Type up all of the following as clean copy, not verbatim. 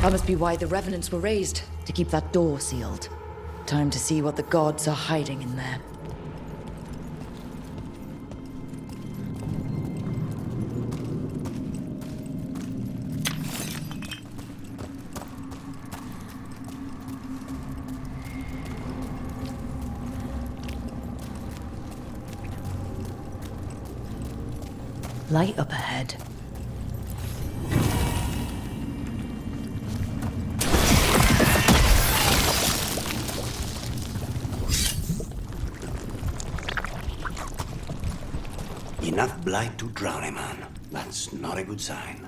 That must be why the revenants were raised, to keep that door sealed. Time to see what the gods are hiding in there. Light up ahead. Enough blight to drown a man. That's not a good sign.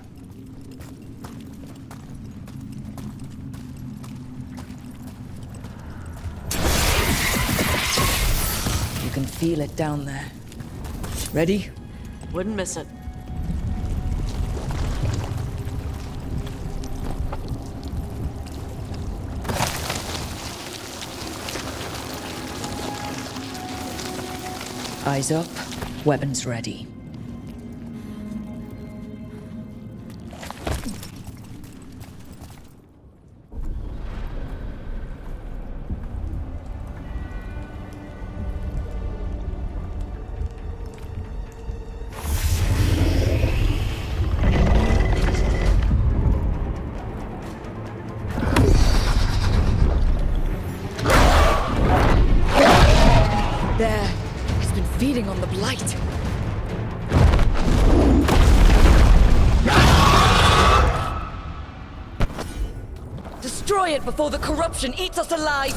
You can feel it down there. Ready? Wouldn't miss it. Eyes up, weapons ready. There. It's been feeding on the blight. Destroy it before the corruption eats us alive!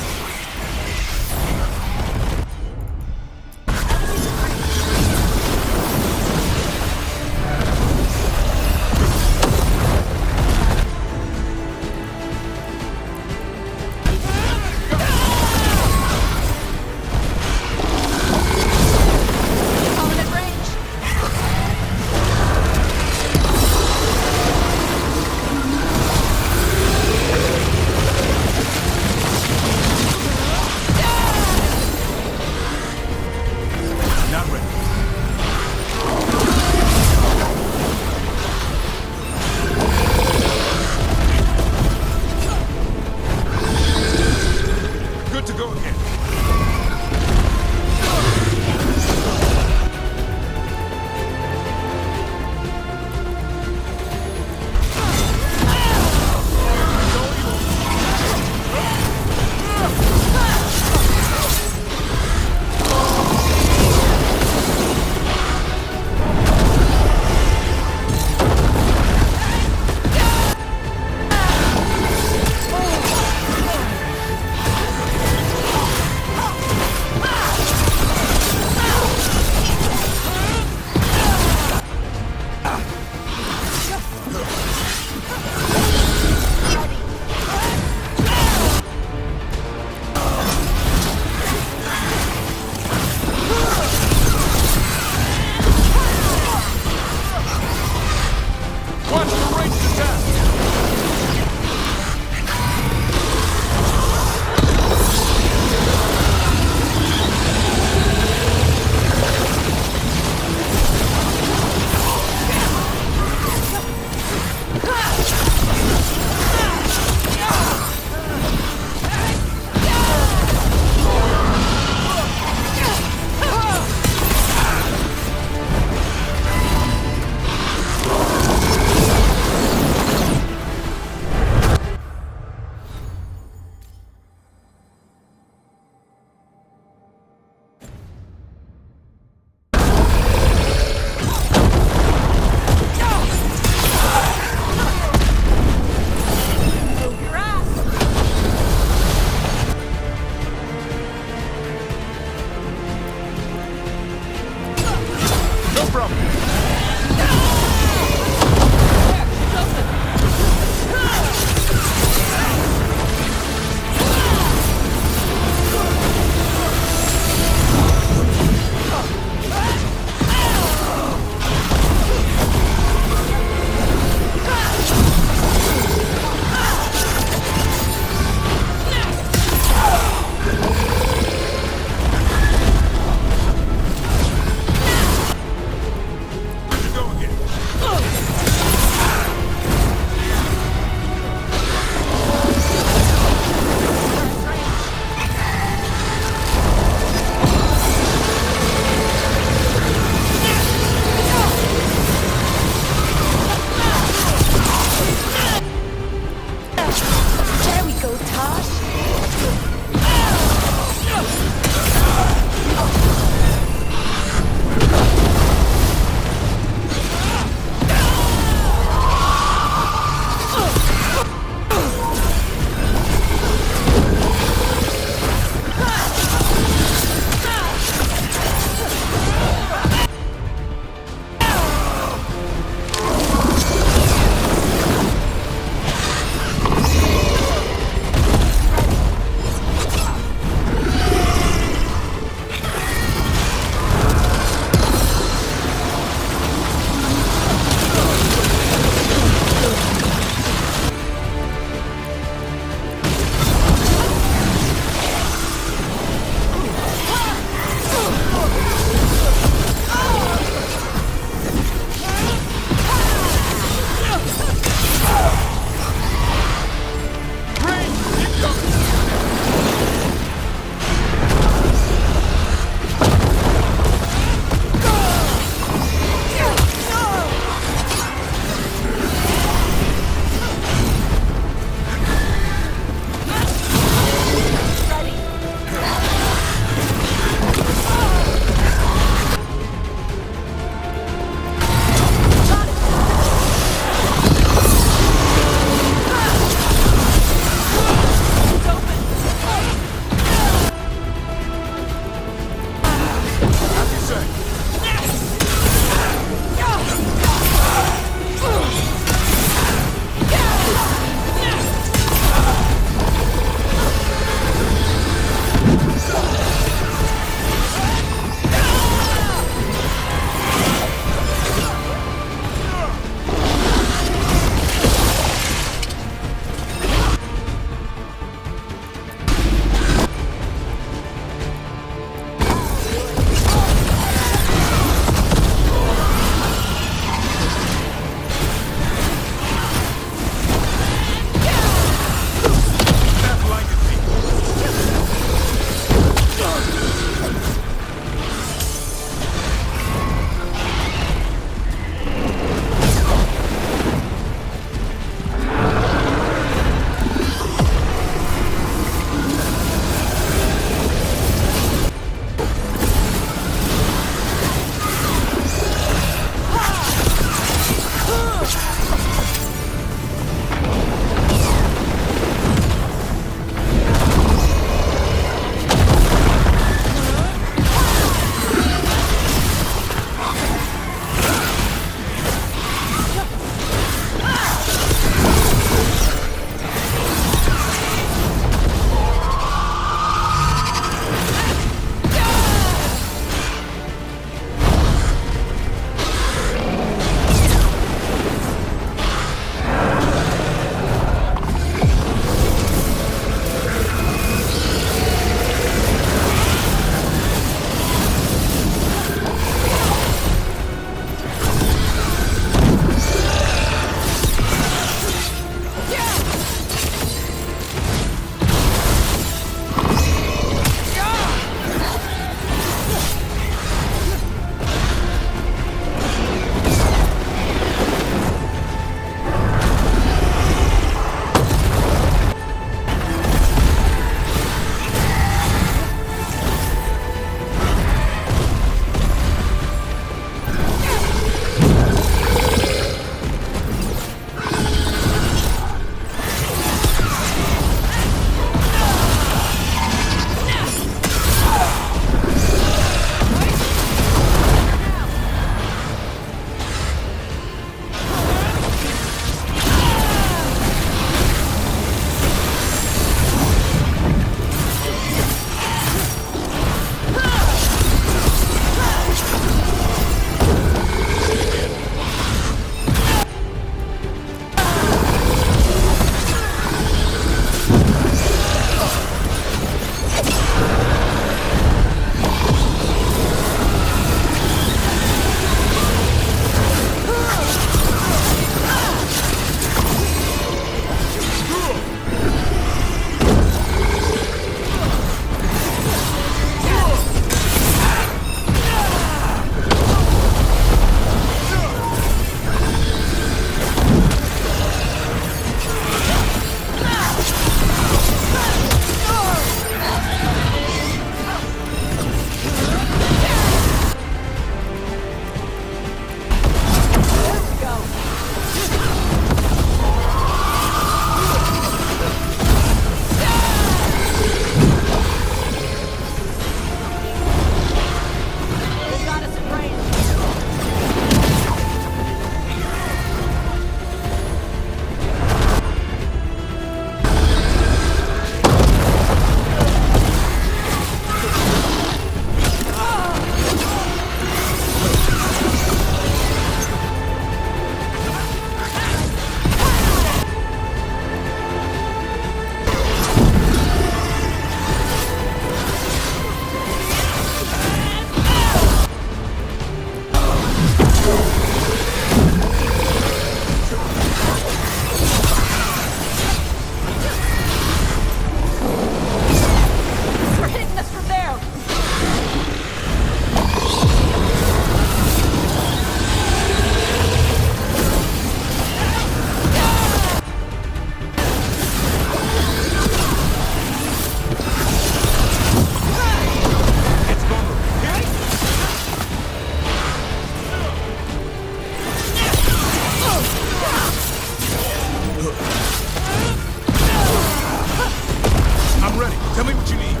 you need.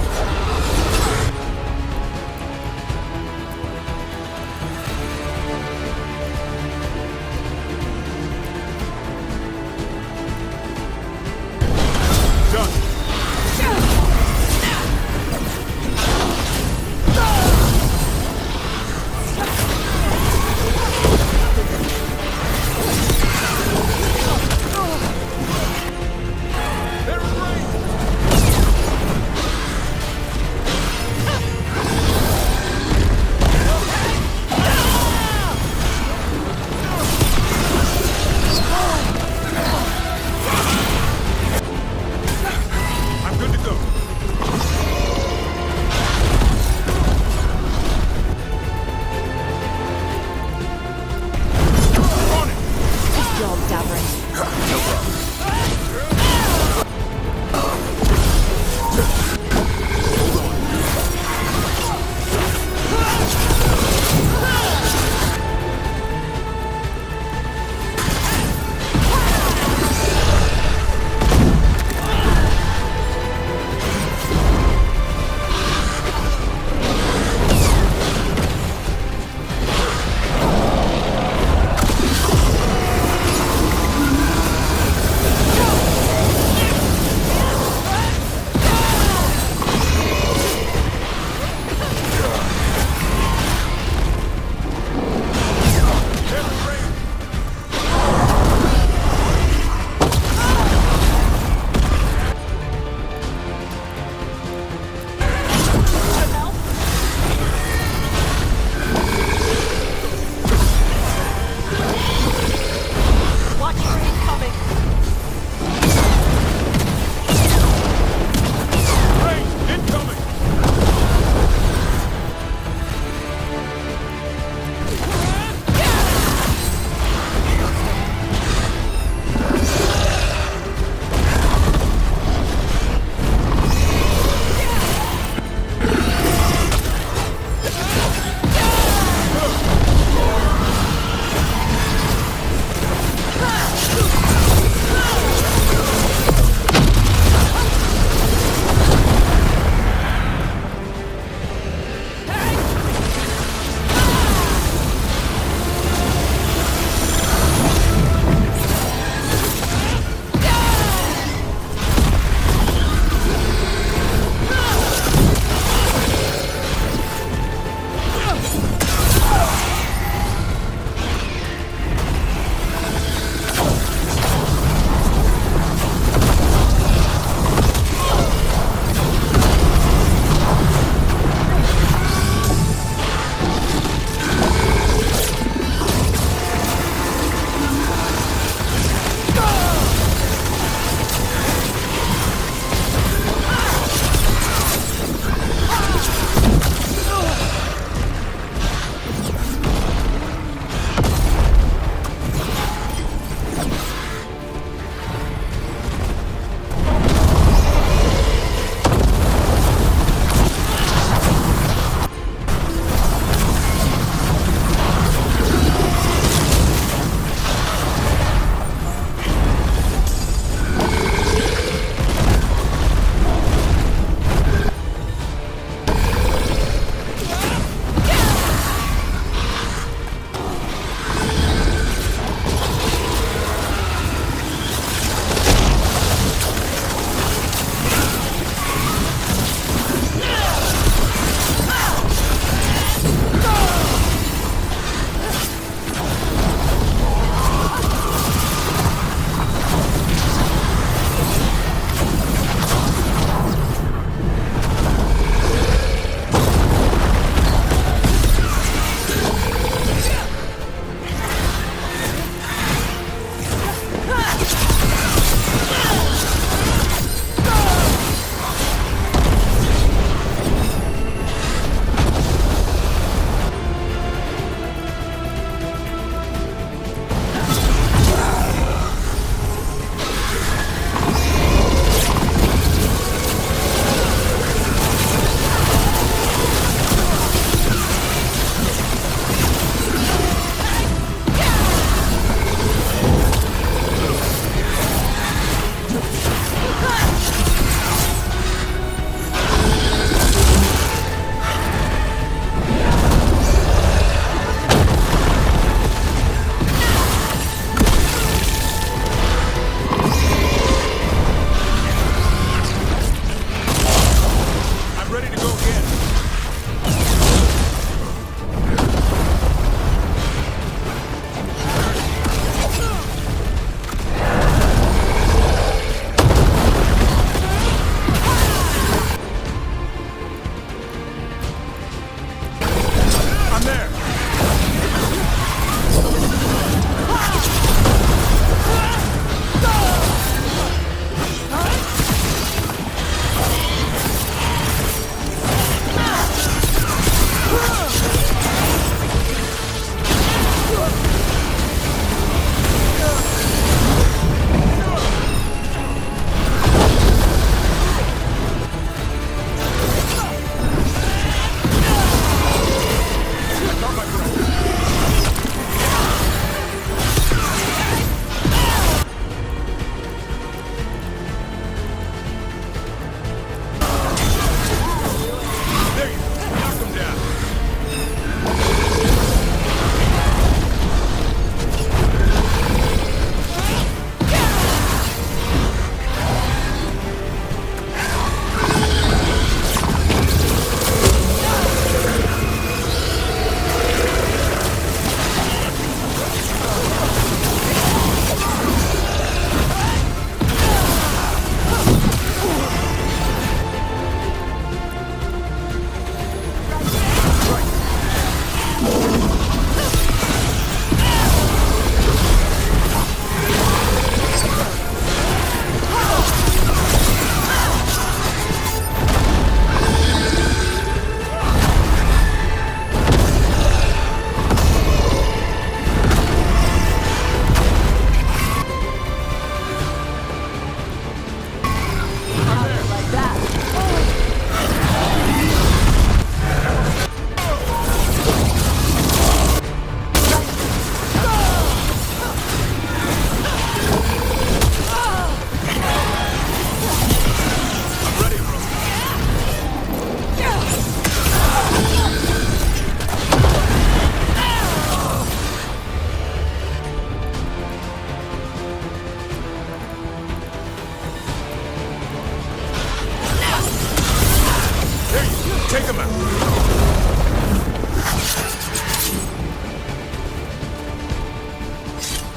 Take him out!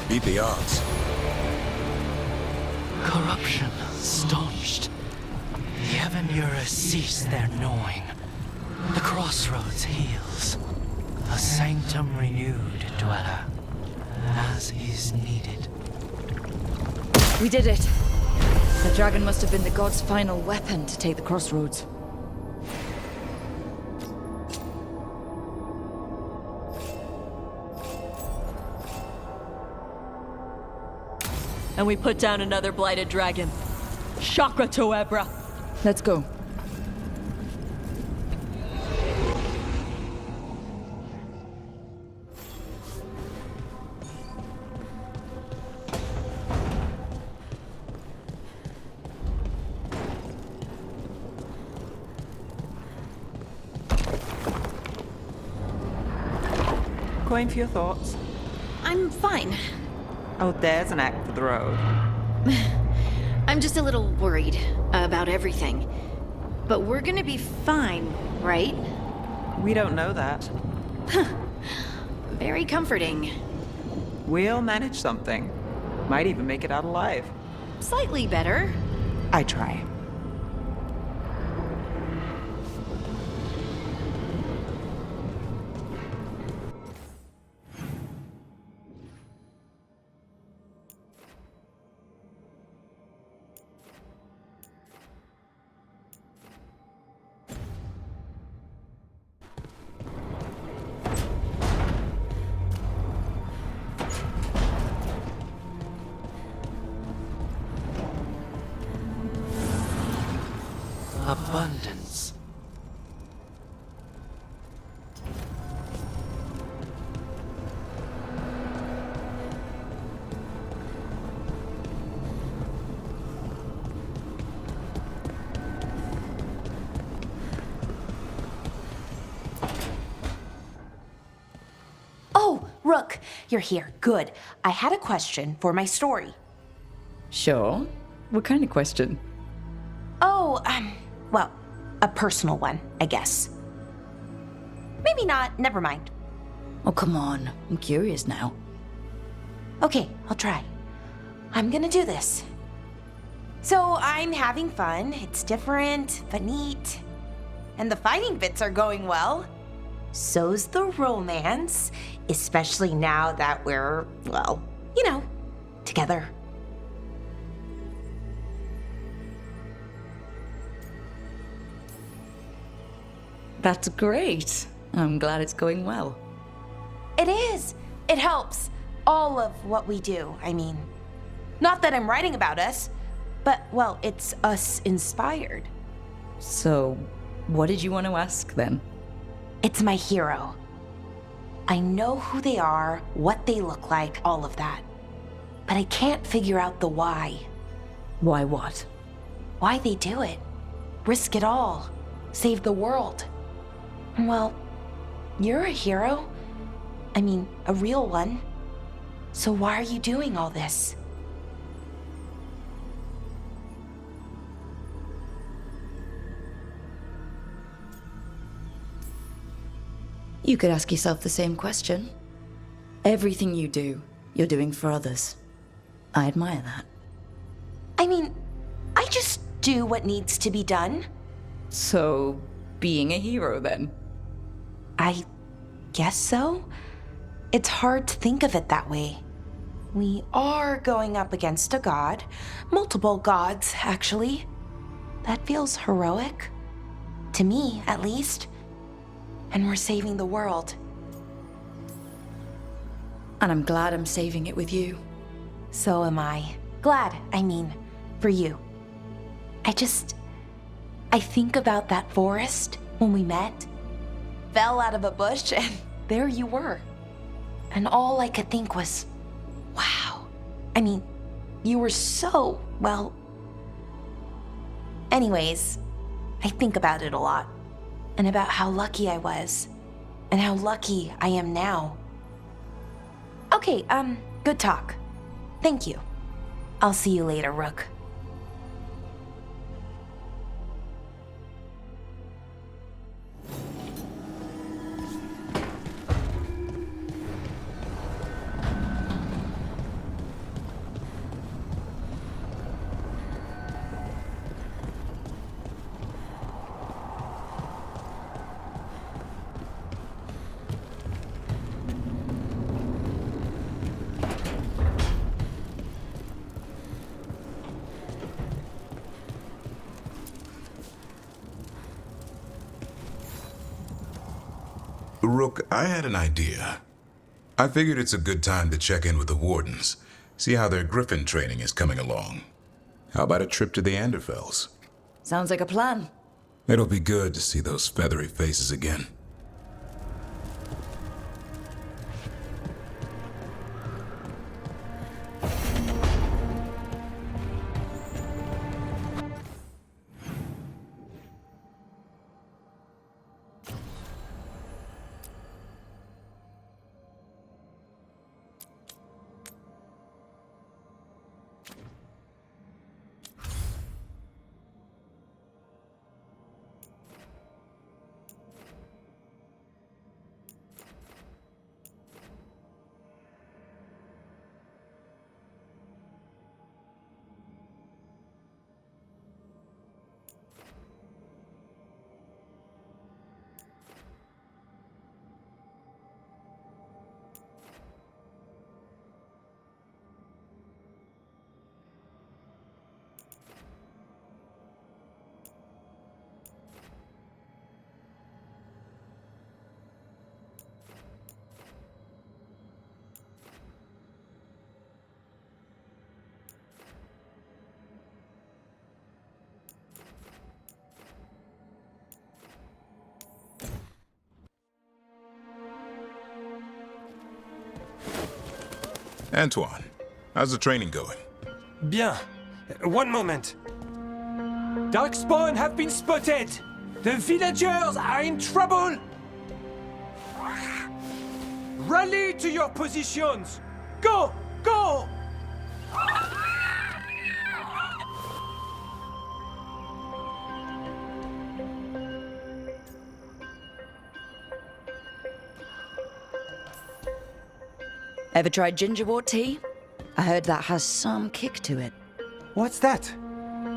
Beat the odds. Corruption staunched. The Avenura cease their gnawing. The crossroads heals. A sanctum renewed, dweller, as is needed. We did it. The dragon must have been the god's final weapon to take the crossroads. And we put down another blighted dragon. Chakra to Ebra. Let's go. Going for your thoughts? I'm fine. Oh, there's an act for the road. I'm just a little worried about everything. But we're gonna be fine, right? We don't know that. Very comforting. We'll manage something. Might even make it out alive. Slightly better. I try. Abundance. Oh, Rook, you're here. Good. I had a question for my story. Sure. What kind of question? Oh, well, a personal one, I guess. Maybe not. Never mind. Oh, come on. I'm curious now. Okay, I'll try. I'm gonna do this. So I'm having fun. It's different, but neat. And the fighting bits are going well. So's the romance, especially now that we're, well, together. That's great. I'm glad it's going well. It is. It helps. All of what we do, I mean. Not that I'm writing about us, but, well, it's us inspired. So, what did you want to ask then? It's my hero. I know who they are, what they look like, all of that. But I can't figure out the why. Why what? Why they do it. Risk it all. Save the world. Well, you're a hero. I mean, a real one. So why are you doing all this? You could ask yourself the same question. Everything you do, you're doing for others. I admire that. I mean, I just do what needs to be done. So, being a hero then? I guess so. It's hard to think of it that way. We are going up against a god. Multiple gods, actually. That feels heroic. To me, at least. And we're saving the world. And I'm glad I'm saving it with you. So am I. Glad, I mean, for you. I think about that forest when we met. Fell out of a bush and there you were. And all I could think was, wow. I mean, you were so, well... Anyways, I think about it a lot. And about how lucky I was. And how lucky I am now. Okay, good talk. Thank you. I'll see you later, Rook. Rook, I had an idea. I figured it's a good time to check in with the Wardens, see how their Griffin training is coming along. How about a trip to the Anderfells? Sounds like a plan. It'll be good to see those feathery faces again. Antoine, how's the training going? Bien. One moment. Darkspawn have been spotted! The villagers are in trouble! Rally to your positions! Go! Go! Ever tried gingerwort tea? I heard that has some kick to it. What's that?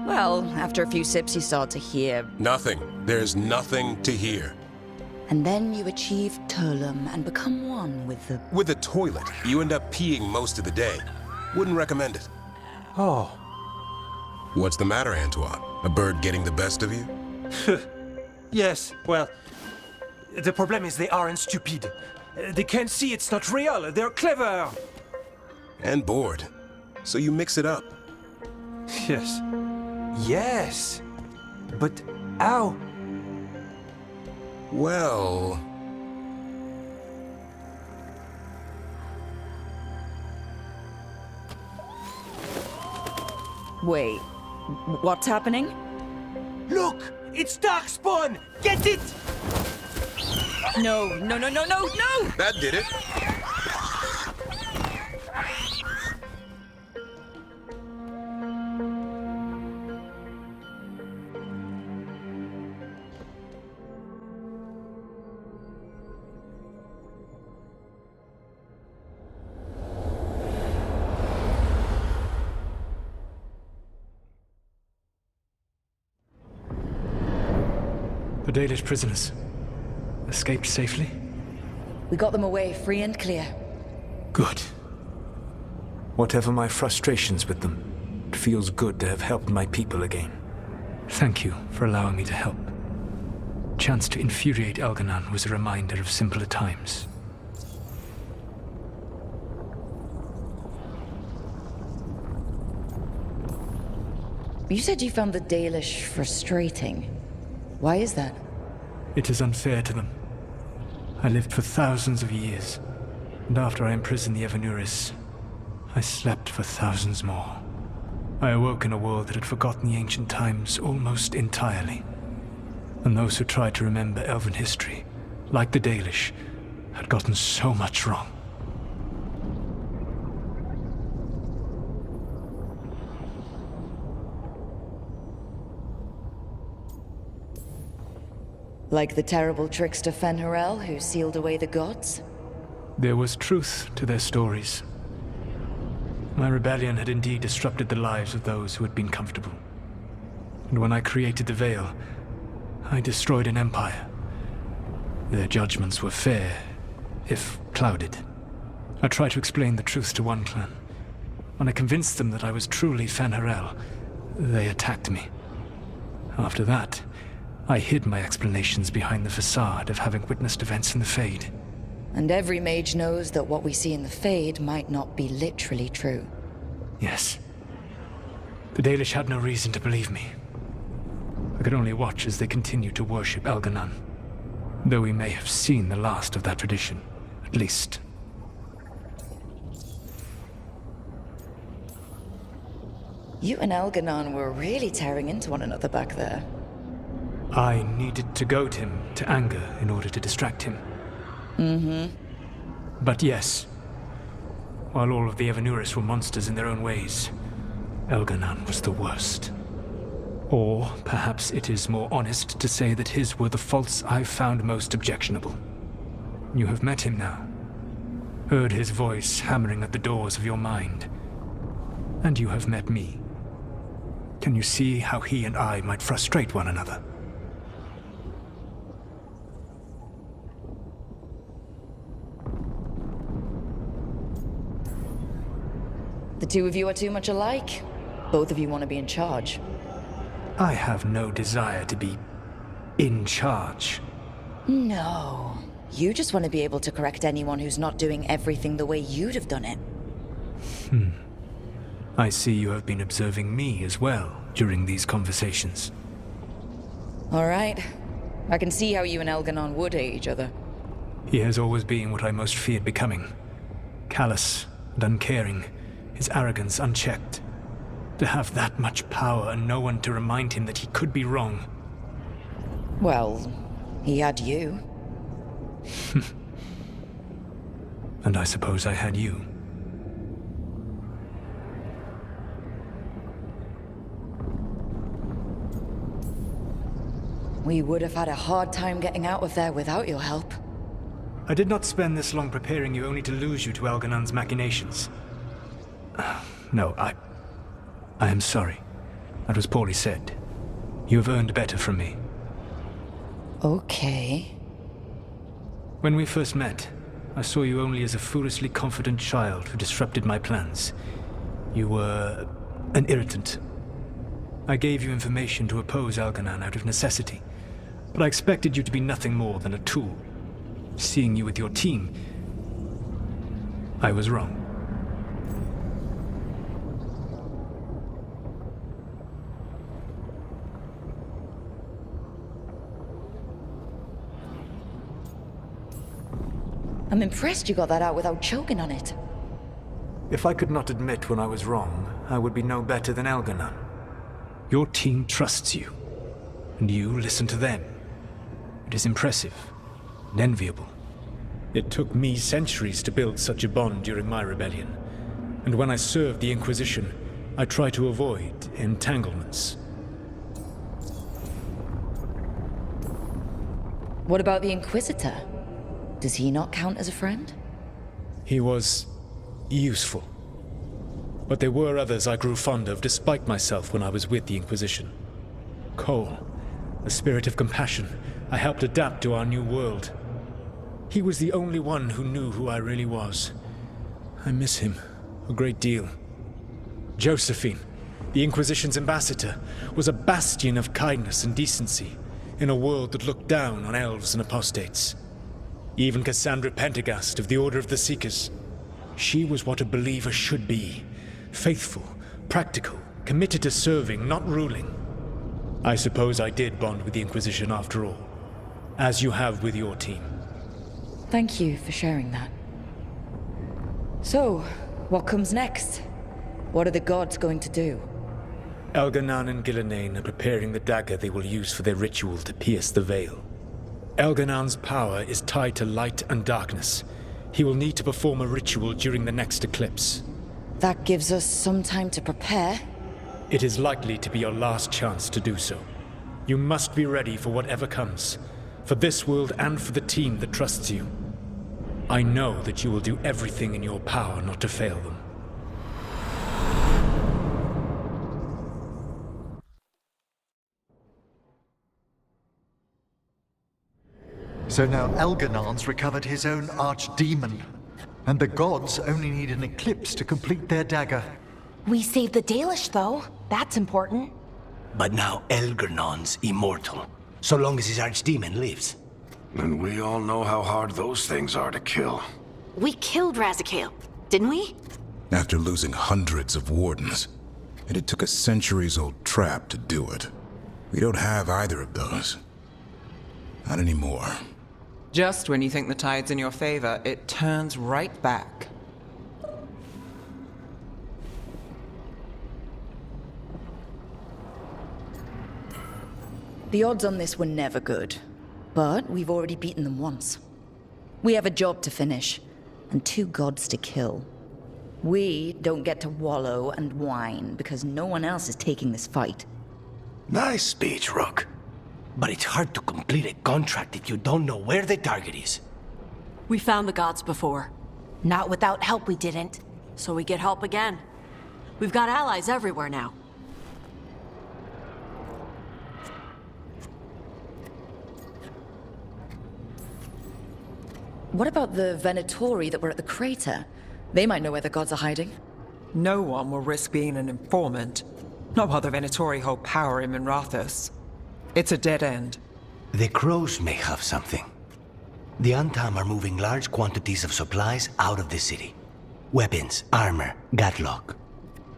Well, after a few sips you start to hear, Nothing. There's nothing to hear. and then you achieve Turlum and become one with the... With a toilet, you end up peeing most of the day. Wouldn't recommend it. Oh. What's the matter, Antoine? A bird getting the best of you? Yes, well, the problem is they aren't stupid. They can't see it's not real. They're clever. And bored. So you mix it up. Yes. Yes. But how? Well... Wait, what's happening? Look! It's Darkspawn! Get it! No, no, no, no, no, no! That did it. The Dalish prisoners escaped safely? We got them away free and clear. Good. Whatever my frustrations with them, it feels good to have helped my people again. Thank you for allowing me to help. Chance to infuriate Elganan was a reminder of simpler times. You said you found the Dalish frustrating. Why is that? It is unfair to them. I lived for thousands of years, and after I imprisoned the Evanuris, I slept for thousands more. I awoke in a world that had forgotten the ancient times almost entirely. And those who tried to remember Elven history, like the Dalish, had gotten so much wrong. Like the terrible trickster Fen'Harel who sealed away the gods? There was truth to their stories. My rebellion had indeed disrupted the lives of those who had been comfortable. And when I created the Veil, I destroyed an empire. Their judgments were fair, if clouded. I tried to explain the truth to one clan. When I convinced them that I was truly Fen'Harel, they attacked me. After that, I hid my explanations behind the facade of having witnessed events in the Fade. And every mage knows that what we see in the Fade might not be literally true. Yes. The Dalish had no reason to believe me. I could only watch as they continued to worship Elganon, though we may have seen the last of that tradition, at least. You and Elganon were really tearing into one another back there. I needed to goad him to anger in order to distract him. But yes, while all of the Evanuris were monsters in their own ways, Elganon was the worst. Or perhaps it is more honest to say that his were the faults I found most objectionable. You have met him now, heard his voice hammering at the doors of your mind, and you have met me. Can you see how he and I might frustrate one another? The two of you are too much alike. Both of you want to be in charge. I have no desire to be in charge. No. You just want to be able to correct anyone who's not doing everything the way you'd have done it. I see you have been observing me as well during these conversations. All right. I can see how you and Elganon would hate each other. He has always been what I most feared becoming. Callous and uncaring, his arrogance unchecked. To have that much power and no one to remind him that he could be wrong. Well, he had you. And I suppose I had you. We would have had a hard time getting out of there without your help. I did not spend this long preparing you only to lose you to Elganon's machinations. No, I am sorry. That was poorly said. You have earned better from me. Okay. When we first met, I saw you only as a foolishly confident child who disrupted my plans. You were an irritant. I gave you information to oppose Elganon out of necessity, but I expected you to be nothing more than a tool. Seeing you with your team, I was wrong. I'm impressed you got that out without choking on it. If I could not admit when I was wrong, I would be no better than Elganon. Your team trusts you, and you listen to them. It is impressive and enviable. It took me centuries to build such a bond during my rebellion, and when I served the Inquisition, I tried to avoid entanglements. What about the Inquisitor? Does he not count as a friend? He was useful. But there were others I grew fond of despite myself when I was with the Inquisition. Cole, a spirit of compassion, I helped adapt to our new world. He was the only one who knew who I really was. I miss him a great deal. Josephine, the Inquisition's ambassador, was a bastion of kindness and decency in a world that looked down on elves and apostates. Even Cassandra Pendergast of the Order of the Seekers. She was what a believer should be. Faithful, practical, committed to serving, not ruling. I suppose I did bond with the Inquisition after all, as you have with your team. Thank you for sharing that. So, what comes next? What are the gods going to do? Elganon and Gillenane are preparing the dagger they will use for their ritual to pierce the veil. Elganon's power is tied to light and darkness. He will need to perform a ritual during the next eclipse. That gives us some time to prepare. It is likely to be your last chance to do so. You must be ready for whatever comes, for this world and for the team that trusts you. I know that you will do everything in your power not to fail them. So now Elganon's recovered his own archdemon, and the gods only need an eclipse to complete their dagger. We saved the Dalish, though. That's important. But now Elganon's immortal, so long as his archdemon lives. And we all know how hard those things are to kill. We killed Razikale, didn't we? After losing hundreds of wardens. And it took a centuries-old trap to do it. We don't have either of those. Not anymore. Just when you think the tide's in your favor, it turns right back. The odds on this were never good, but we've already beaten them once. We have a job to finish, and 2 gods to kill. We don't get to wallow and whine because no one else is taking this fight. Nice speech, Rook. But it's hard to complete a contract if you don't know where the target is. We found the gods before, Not without help, we didn't. so we get help again. We've got allies everywhere now. What about the Venatori that were at the crater? They might know where the gods are hiding. No one will risk being an informant. Not while the Venatori hold power in Minrathous. It's a dead end. The crows may have something. The Antam are moving large quantities of supplies out of the city. Weapons, armor, gatlock.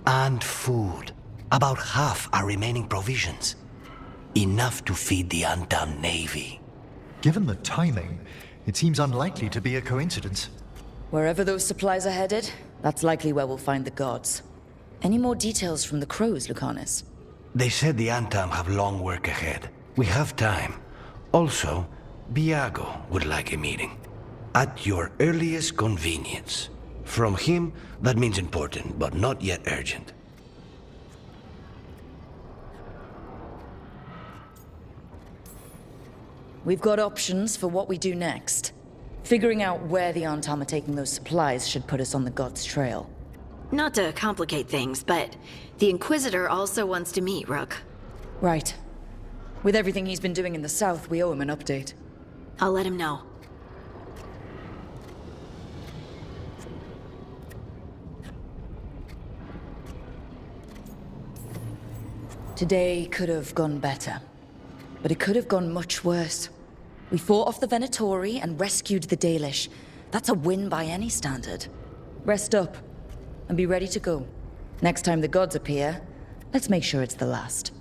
And food. About half our remaining provisions. Enough to feed the Antam navy. Given the timing, it seems unlikely to be a coincidence. Wherever those supplies are headed, that's likely where we'll find the gods. Any more details from the crows, Lucanus? They said the Antam have long work ahead. We have time. Also, Biago would like a meeting. At your earliest convenience. From him, that means important, but not yet urgent. We've got options for what we do next. Figuring out where the Antam are taking those supplies should put us on the gods' trail. Not to complicate things, but the Inquisitor also wants to meet Rook. Right. With everything he's been doing in the south, we owe him an update. I'll let him know. Today could have gone better, but it could have gone much worse. We fought off the Venatori and rescued the Dalish. That's a win by any standard. Rest up and be ready to go. Next time the gods appear, let's make sure it's the last.